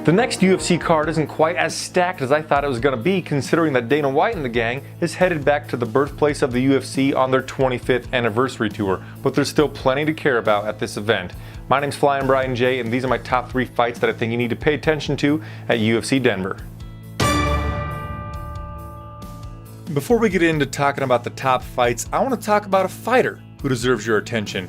The next UFC card isn't quite as stacked as I thought it was going to be, considering that Dana White and the gang is headed back to the birthplace of the UFC on their 25th anniversary tour, but there's still plenty to care about at this event. My name's Flyin Brian J, and these are my top 3 fights that I think you need to pay attention to at UFC Denver. Before we get into talking about the top fights, I want to talk about a fighter who deserves your attention.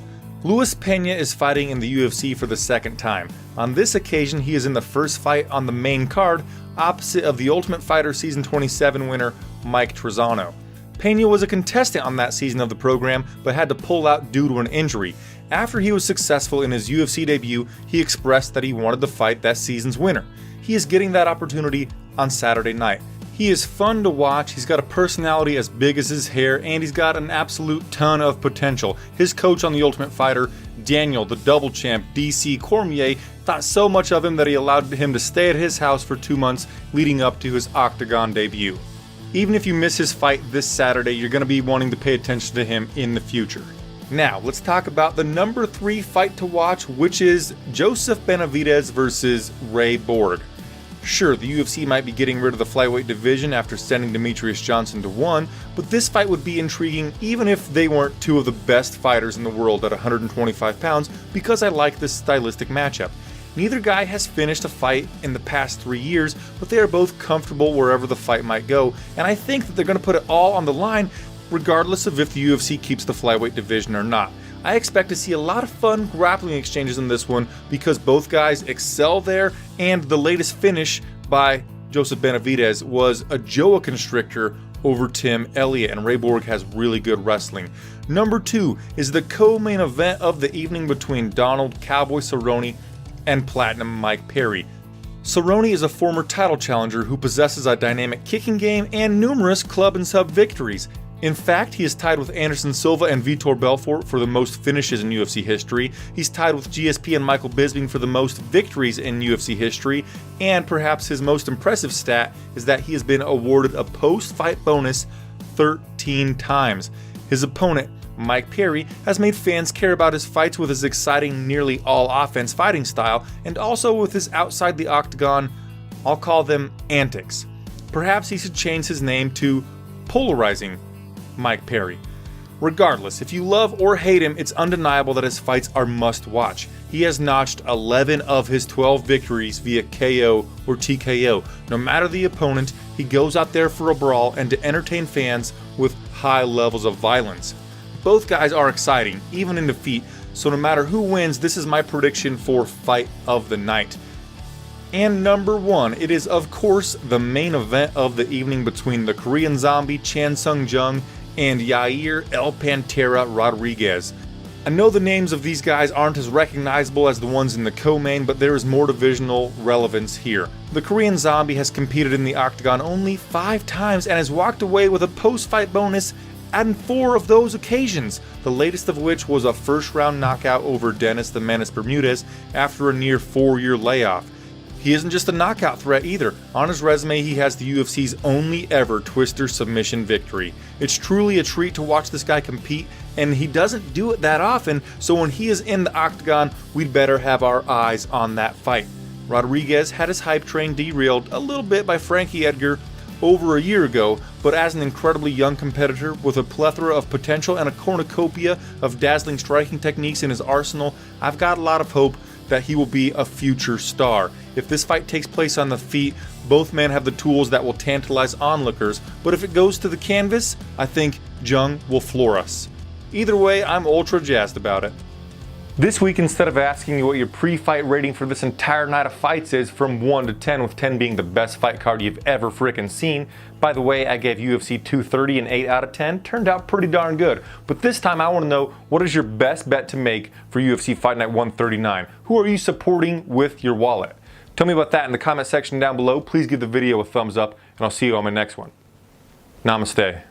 Pena is fighting in the UFC for the second time. On this occasion, he is in the first fight on the main card, opposite of the Ultimate Fighter Season 27 winner, Mike Trizano. Pena was a contestant on that season of the program, but had to pull out due to an injury. After he was successful in his UFC debut, he expressed that he wanted to fight that season's winner. He is getting that opportunity on Saturday night. He is fun to watch, he's got a personality as big as his hair, and he's got an absolute ton of potential. His coach on The Ultimate Fighter, Daniel, the double champ, DC Cormier, thought so much of him that he allowed him to stay at his house for 2 months leading up to his Octagon debut. Even if you miss his fight this Saturday, you're going to be wanting to pay attention to him in the future. Now, let's talk about the number 3 fight to watch, which is Joseph Benavidez versus Ray Borg. Sure, the UFC might be getting rid of the flyweight division after sending Demetrius Johnson to 1, but this fight would be intriguing even if they weren't 2 of the best fighters in the world at 125 pounds, because I like this stylistic matchup. Neither guy has finished a fight in the past 3 years, but they are both comfortable wherever the fight might go, and I think that they're going to put it all on the line regardless of if the UFC keeps the flyweight division or not. I expect to see a lot of fun grappling exchanges in this one because both guys excel there, and the latest finish by Joseph Benavidez was a Joa Constrictor over Tim Elliott, and Ray Borg has really good wrestling. Number 2 is the co-main event of the evening between Donald Cowboy Cerrone and Platinum Mike Perry. Cerrone is a former title challenger who possesses a dynamic kicking game and numerous club and sub victories. In fact, he is tied with Anderson Silva and Vitor Belfort for the most finishes in UFC history. He's tied with GSP and Michael Bisping for the most victories in UFC history, and perhaps his most impressive stat is that he has been awarded a post-fight bonus 13 times. His opponent, Mike Perry, has made fans care about his fights with his exciting, nearly all-offense fighting style, and also with his outside the octagon, I'll call them antics. Perhaps he should change his name to Polarizing Mike Perry. Regardless, if you love or hate him, it's undeniable that his fights are must-watch. He has notched 11 of his 12 victories via KO or TKO. No matter the opponent, he goes out there for a brawl and to entertain fans with high levels of violence. Both guys are exciting, even in defeat, so no matter who wins, this is my prediction for Fight of the Night. And number 1, it is of course the main event of the evening between the Korean Zombie Chan Sung Jung and Yair El Pantera Rodriguez. I know the names of these guys aren't as recognizable as the ones in the co-main, but there is more divisional relevance here. The Korean Zombie has competed in the Octagon only 5 times and has walked away with a post-fight bonus on 4 of those occasions, the latest of which was a first-round knockout over Dennis the Menace Bermudez after a near 4-year layoff. He isn't just a knockout threat either. On his resume, he has the UFC's only ever Twister submission victory. It's truly a treat to watch this guy compete, and he doesn't do it that often, so when he is in the octagon, we'd better have our eyes on that fight. Rodriguez had his hype train derailed a little bit by Frankie Edgar over a year ago, but as an incredibly young competitor with a plethora of potential and a cornucopia of dazzling striking techniques in his arsenal, I've got a lot of hope that he will be a future star. If this fight takes place on the feet, both men have the tools that will tantalize onlookers, but if it goes to the canvas, I think Jung will floor us. Either way, I'm ultra jazzed about it. This week, instead of asking you what your pre-fight rating for this entire night of fights is from 1 to 10, with 10 being the best fight card you've ever frickin' seen. By the way, I gave UFC 230 an 8 out of 10. Turned out pretty darn good. But this time I want to know, what is your best bet to make for UFC Fight Night 139? Who are you supporting with your wallet? Tell me about that in the comment section down below. Please give the video a thumbs up, and I'll see you on my next one. Namaste.